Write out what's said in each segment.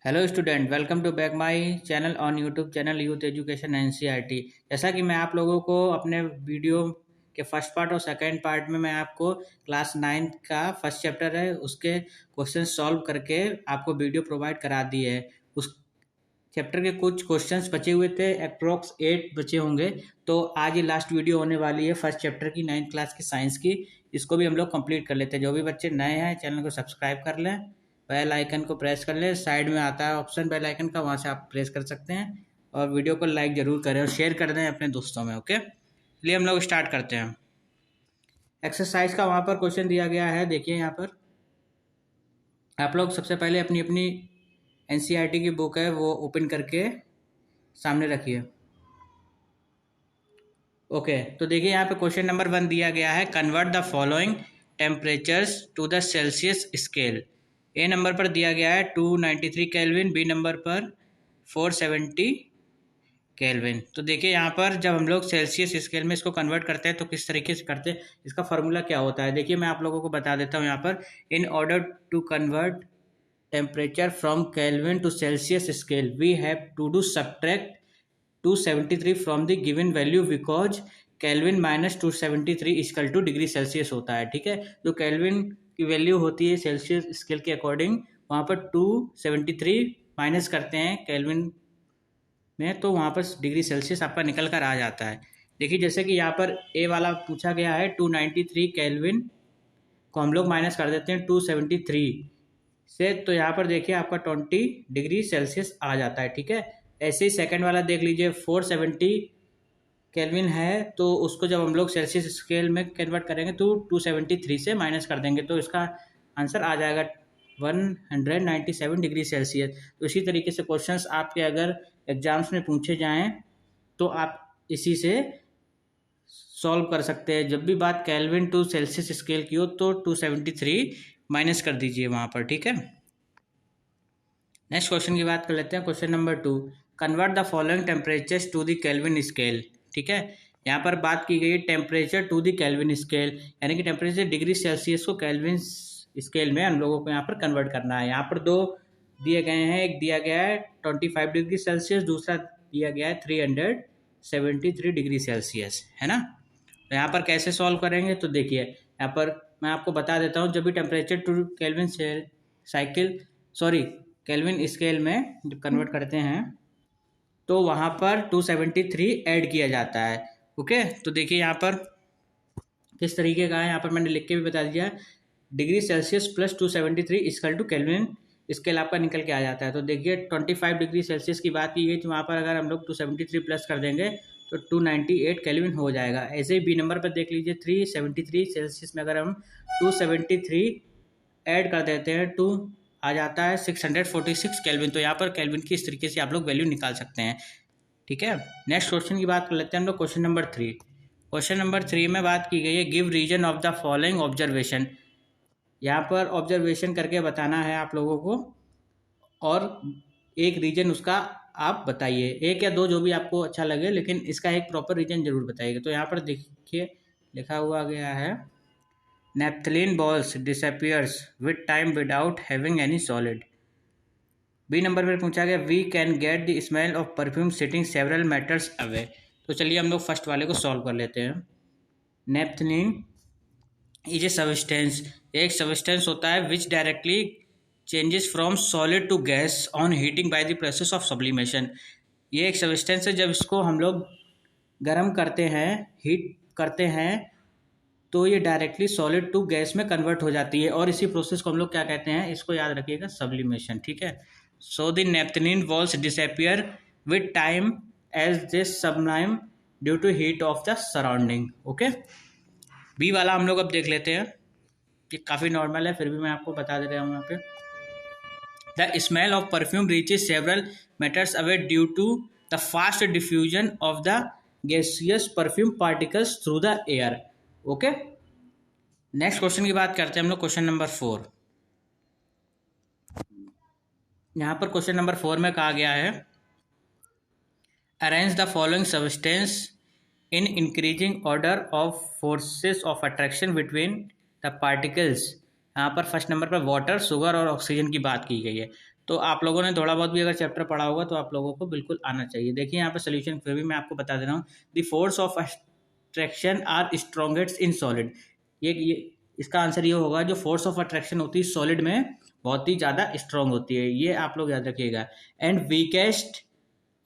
Hello student, welcome to back my channel on YouTube channel youth education NCERT. जैसा कि मैं आप लोगों को अपने वीडियो के फर्स्ट पार्ट और सेकंड पार्ट में मैं आपको क्लास 9 का फर्स्ट चैप्टर है उसके क्वेश्चन सॉल्व करके आपको वीडियो प्रोवाइड करा दी है। उस चैप्टर के कुछ क्वेश्चंस बचे हुए थे, अप्रोक्स 8 बचे होंगे। तो आज ये लास्ट वीडियो होने वाली है फर्स्ट चैप्टर की 9th क्लास की साइंस की। इसको भी हम लोग कंप्लीट कर लेते हैं। जो भी बच्चे नए हैं चैनल को सब्सक्राइब कर लें, बेल आइकन को प्रेस कर लें, साइड में आता है ऑप्शन बेल आइकन का, वहाँ से आप प्रेस कर सकते हैं। और वीडियो को लाइक ज़रूर करें और शेयर कर दें अपने दोस्तों में। ओके, चलिए हम लोग स्टार्ट करते हैं। एक्सरसाइज का वहाँ पर क्वेश्चन दिया गया है, देखिए यहाँ पर आप लोग सबसे पहले अपनी अपनी एनसीईआरटी की बुक है वो ओपन करके सामने रखिए। ओके, तो देखिए यहाँ पे क्वेश्चन नंबर 1 दिया गया है, convert the following temperatures to the Celsius scale. A number पर दिया गया है 293 केल्विन, बी नंबर पर 470 केल्विन। तो देखिए यहाँ पर जब हम लोग सेल्सियस स्केल में इसको कन्वर्ट करते हैं तो किस तरीके से करते हैं, इसका फार्मूला क्या होता है, देखिए मैं आप लोगों को बता देता हूँ। यहाँ पर in order to convert temperature from Kelvin to Celsius scale we have to do subtract 273 from the given value because Kelvin minus 273 equal to degree Celsius होता है। ठीक है, जो केल्विन की वैल्यू होती है सेल्सियस स्केल के अकॉर्डिंग, वहाँ पर 273 माइनस करते हैं केल्विन में, तो वहाँ पर डिग्री सेल्सियस आपका निकल कर आ जाता है। देखिए जैसे कि यहाँ पर ए वाला पूछा गया है 293 केल्विन को हम लोग माइनस कर देते हैं 273 से, तो यहाँ पर देखिए आपका 20 डिग्री सेल्सियस आ जाता है। ठीक है, ऐसे ही सेकंड वाला देख लीजिए, 470 केल्विन है, तो उसको जब हम लोग सेल्सियस स्केल में कन्वर्ट करेंगे तो 273 से माइनस कर देंगे, तो इसका आंसर आ जाएगा 197 डिग्री सेल्सियस। तो इसी तरीके से क्वेश्चंस आपके अगर एग्जाम्स में पूछे जाएं तो आप इसी से सॉल्व कर सकते हैं। जब भी बात केल्विन टू सेल्सियस स्केल की हो तो 273 माइनस कर दीजिए वहाँ पर। ठीक है, नेक्स्ट क्वेश्चन की बात कर लेते हैं। Question number 2, convert the following temperatures to the Kelvin scale. ठीक है, यहाँ पर बात की गई है temperature to the Kelvin scale, यानी कि टेम्परेचर डिग्री सेल्सियस को केल्विन स्केल में हम लोगों को यहाँ पर कन्वर्ट करना है। यहाँ पर दो दिए गए हैं, एक दिया गया है 25 डिग्री सेल्सियस, दूसरा दिया गया है 373 डिग्री सेल्सियस, है ना। तो यहाँ पर कैसे सॉल्व करेंगे, तो देखिए यहाँ पर मैं आपको बता देता हूँ। जब भी temperature to Kelvin Kelvin scale में जब कन्वर्ट करते हैं तो वहाँ पर 273 ऐड किया जाता है। ओके, तो देखिए यहाँ पर किस तरीके का है, यहाँ पर मैंने लिख के भी बता दिया, degree Celsius plus 273 equal to Kelvin scale आपका निकल के आ जाता है। तो देखिए 25 डिग्री सेल्सियस की बात की गई, तो वहाँ पर अगर हम लोग 273 प्लस कर देंगे तो 298 केल्विन हो जाएगा। ऐसे ही बी नंबर पर देख लीजिए, 373 सेल्सियस में अगर हम 273 ऐड कर देते हैं तो आ जाता है 646 केल्विन। तो यहाँ पर केल्विन की इस तरीके से आप लोग वैल्यू निकाल सकते हैं। ठीक है, नेक्स्ट क्वेश्चन की बात कर लेते हैं हम लोग। क्वेश्चन नंबर 3, क्वेश्चन नंबर 3 में बात की गई है, give reason of the following observation. यहाँ पर ऑब्जर्वेशन करके बताना है आप लोगों को, और एक रीजन उसका आप बताइए, एक या दो जो भी आपको अच्छा लगे, लेकिन इसका एक प्रॉपर रीजन जरूर बताइएगा। तो यहाँ पर देखिए लिखा हुआ गया है, naphthalene balls disappears with time without having any solid। B number पर पूछा गया, we can get the smell of perfume sitting several meters away. तो चलिए हम लोग फर्स्ट वाले को सॉल्व कर लेते हैं। नेप्थलीन इज ए सब्सटेंस, एक सब्सटेंस होता है which directly changes from solid to gas on heating by the process of sublimation. ये एक सब्सटेंस है, जब इसको हम लोग गर्म करते हैं, हीट करते हैं, तो ये डायरेक्टली सॉलिड टू गैस में कन्वर्ट हो जाती है, और इसी प्रोसेस को हम लोग क्या कहते हैं, इसको याद रखिएगा, सब्लिमेशन। ठीक है, so the naphthalene balls disappear with time as this sublime due to heat of the surrounding. Okay, B वाला हम लोग अब देख लेते हैं, ये काफ़ी नॉर्मल है, फिर भी मैं आपको बता दे रहा हूँ यहाँ पे। The smell of perfume reaches several meters away due to the fast diffusion of the gaseous perfume particles through the air. Okay, next question की बात करते हैं हम लोग। क्वेश्चन नंबर 4, यहाँ पर क्वेश्चन नंबर 4 में कहा गया है, arrange the following substance in increasing order of forces of attraction between the particles. यहाँ पर फर्स्ट नंबर पर वाटर, शुगर और ऑक्सीजन की बात की गई है। तो आप लोगों ने थोड़ा बहुत भी अगर चैप्टर पढ़ा होगा तो आप लोगों को बिल्कुल आना चाहिए। देखिए यहाँ पर सोल्यूशन फिर भी मैं आपको बता दे रहा हूँ। The force of attraction are strongest in solid. ये इसका आंसर ये होगा, जो फोर्स ऑफ अट्रैक्शन होती है सॉलिड में बहुत ही ज़्यादा स्ट्रॉन्ग होती है, ये आप लोग याद रखिएगा। एंड वीकेस्ट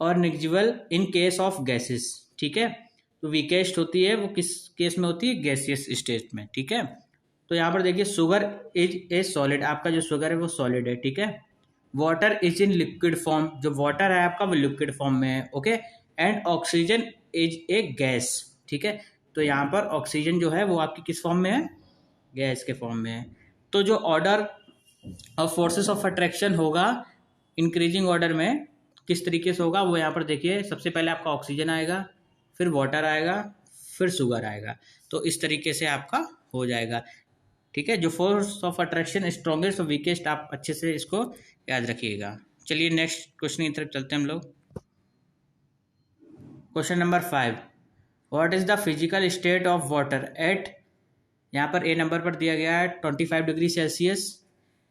और negligible in case of gases, ठीक है। तो वीकेस्ट होती है वो किस केस में होती है, गैसियस स्टेट में, ठीक है। तो यहाँ पर देखिए शुगर इज ए सॉलिड, आपका जो शुगर है वो सॉलिड है, ठीक है। Water is in liquid form, जो वाटर है आपका वो लिक्विड फॉर्म में है, okay. And oxygen is a gas, ठीक है। तो यहाँ पर ऑक्सीजन जो है वो आपकी किस फॉर्म में है, गैस के फॉर्म में है। तो जो order of forces of attraction होगा इंक्रीजिंग ऑर्डर में, किस तरीके से होगा वो यहाँ पर देखिए। सबसे पहले आपका ऑक्सीजन आएगा, फिर वाटर आएगा, फिर शुगर आएगा। तो इस तरीके से आपका हो जाएगा, ठीक है। जो फोर्स ऑफ अट्रैक्शन स्ट्रॉन्गेस्ट और वीकेस्ट, आप अच्छे से इसको याद रखिएगा। चलिए नेक्स्ट क्वेश्चन की तरफ चलते हैं हम लोग। Question number 5, what is the physical state of water at, यहाँ पर ए नंबर पर दिया गया है 25 डिग्री सेल्सियस,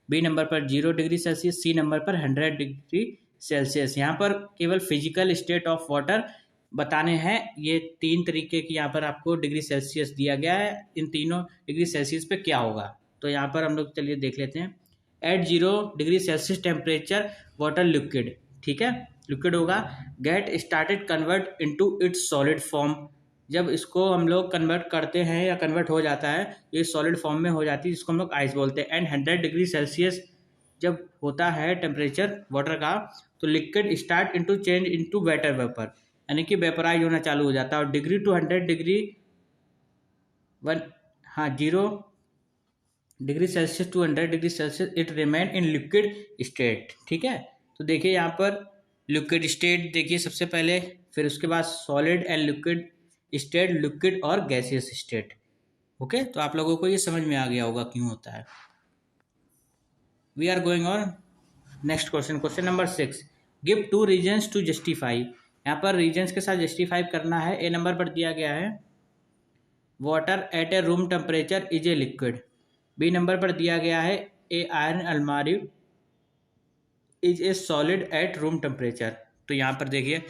बी नंबर पर 0 डिग्री सेल्सियस, सी नंबर पर 100 डिग्री सेल्सियस। यहाँ पर केवल फिजिकल स्टेट ऑफ वाटर बताने हैं। ये 3 तरीके की यहाँ पर आपको डिग्री सेल्सियस दिया गया है, इन तीनों डिग्री सेल्सियस पे क्या होगा। तो यहाँ पर हम लोग चलिए देख लेते हैं। At 0 degree Celsius temperature water liquid, ठीक है, लिक्विड होगा। Get started convert into its solid form, जब इसको हम लोग कन्वर्ट करते हैं या कन्वर्ट हो जाता है, ये सॉलिड फॉर्म में हो जाती है, जिसको हम लोग आइस बोलते हैं। एंड 100 डिग्री सेल्सियस जब होता है टेम्परेचर वाटर का, तो liquid start into change into water vapour, यानी कि वेपराइज होना चालू हो जाता है। और degree to 100 degree 0 degree Celsius to 100 degree Celsius it remain in liquid state, ठीक है। तो देखिए यहाँ पर लिक्विड स्टेट देखिए सबसे पहले, फिर उसके बाद solid and liquid state, liquid और गैसियस स्टेट, ओके। तो आप लोगों को ये समझ में आ गया होगा क्यों होता है। We are going on next question, question number 6, give 2 reasons to justify. यहाँ पर रीजन्स के साथ जस्टिफाई करना है। ए नंबर पर दिया गया है water at a room temperature is a liquid, B number पर दिया गया है ए आयरन अलमारी is a solid at room temperature. तो यहाँ पर देखिए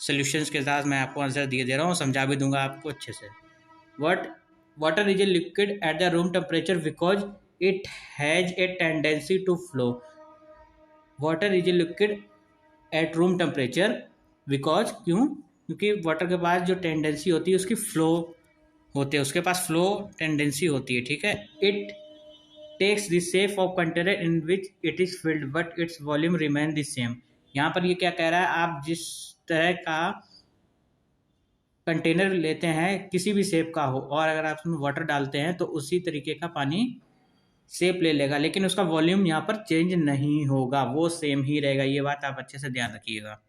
सोल्यूशंस के साथ मैं आपको आंसर दिए दे रहा हूँ, समझा भी दूंगा आपको अच्छे से। Water is a liquid at the room temperature because it has a tendency to flow. Water is a liquid at room temperature because, क्यों, क्योंकि वाटर के पास जो टेंडेंसी होती है उसकी फ्लो होते हैं, उसके पास फ्लो टेंडेंसी होती है, ठीक है। It takes the shape of container in which it is filled but its volume remain the same. यहाँ पर ये क्या कह रहा है, आप जिस तरह का कंटेनर लेते हैं किसी भी शेप का हो, और अगर आप उसमें वाटर डालते हैं तो उसी तरीके का पानी शेप ले लेगा, लेकिन उसका वॉल्यूम यहाँ पर चेंज नहीं होगा, वो सेम ही रहेगा। ये बात आप अच्छे से ध्यान रखिएगा,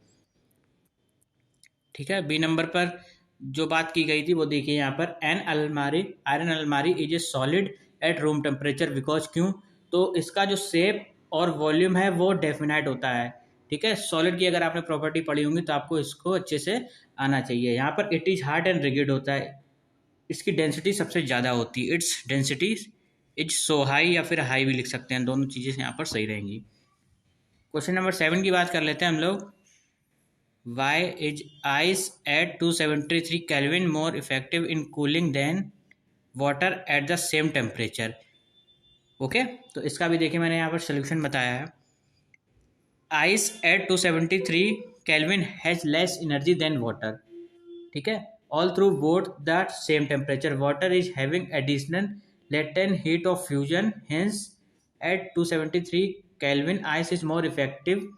ठीक है। बी नंबर पर जो बात की गई थी वो देखिए यहाँ पर, एन अलमारी आयरन अलमारी is a solid at room temperature because, क्यों, तो इसका जो शेप और वॉल्यूम है वो डेफिनाइट होता है, ठीक है। सॉलिड की अगर आपने प्रॉपर्टी पढ़ी होंगी तो आपको इसको अच्छे से आना चाहिए। यहाँ पर it is hard and rigid होता है, इसकी डेंसिटी सबसे ज़्यादा होती है, its density is so high, या फिर हाई भी लिख सकते हैं, दोनों चीज़ें यहाँ पर सही रहेंगी। क्वेश्चन नंबर 7 की बात कर लेते हैं हम लोग। Why is ice at 273 Kelvin more effective in cooling than water at the same temperature? Okay, तो इसका भी देखिए मैंने यहाँ पर सोल्यूशन बताया है। Ice at 273 kelvin has less energy than water, ठीक है, all through both the same temperature. Water is having additional latent heat of fusion, hence at 273 kelvin ice is more effective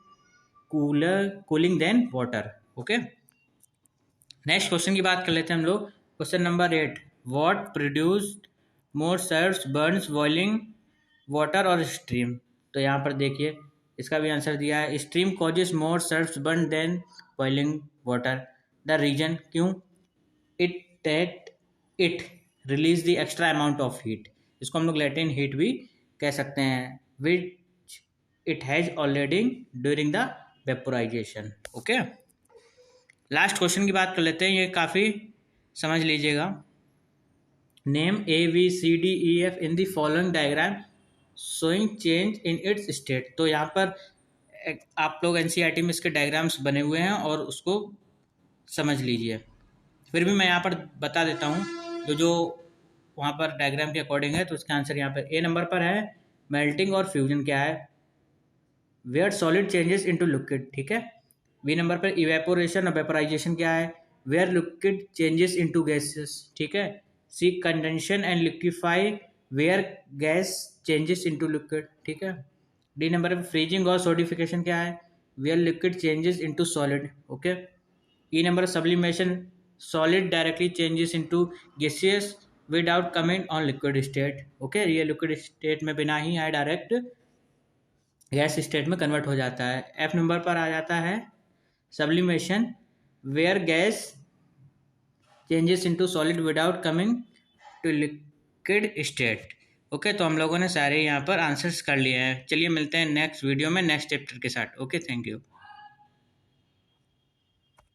cooling than water, okay. Next question की बात कर लेते हैं हम लोग। Question number 8, what produced more severe burns boiling water और stream. तो यहाँ पर देखिए इसका भी आंसर दिया है, stream causes more severe burn than boiling water. The reason, क्यों, it release the extra amount of heat, इसको हम लोग लेटेंट हीट भी कह सकते हैं, which it has already during the vaporization, okay. Last question की बात कर लेते हैं, ये काफ़ी समझ लीजिएगा। Name ABCDEF in the following diagram showing change in its state. तो यहाँ पर आप लोग एनसीईआरटी में इसके डायग्राम्स बने हुए हैं और उसको समझ लीजिए। फिर भी मैं यहाँ पर बता देता हूँ जो वहाँ पर डायग्राम के अकॉर्डिंग है। तो इसका आंसर यहाँ पर ए नंबर पर है। मेल्टिंग और फ्यूजन क्या है? Where solid changes into liquid, ठीक है। बी नंबर पर इवेपोरेशन और वेपराइजेशन क्या है? Where liquid changes into gases, ठीक है। C condensation and liquefy where gas changes into liquid, ठीक है। डी नंबर पर फ्रीजिंग और सोडिफिकेशन क्या है? Where liquid changes into solid, okay. E number sublimation, solid directly changes into gaseous without coming on liquid state, okay. ये liquid state में बिना ही आए डायरेक्ट गैस स्टेट में कन्वर्ट हो जाता है। एफ नंबर पर आ जाता है sublimation, where gas changes into solid without coming to liquid state, okay. तो हम लोगों ने सारे यहाँ पर आंसर्स कर लिए हैं। चलिए मिलते हैं नेक्स्ट वीडियो में नेक्स्ट चैप्टर के साथ। Okay, thank you.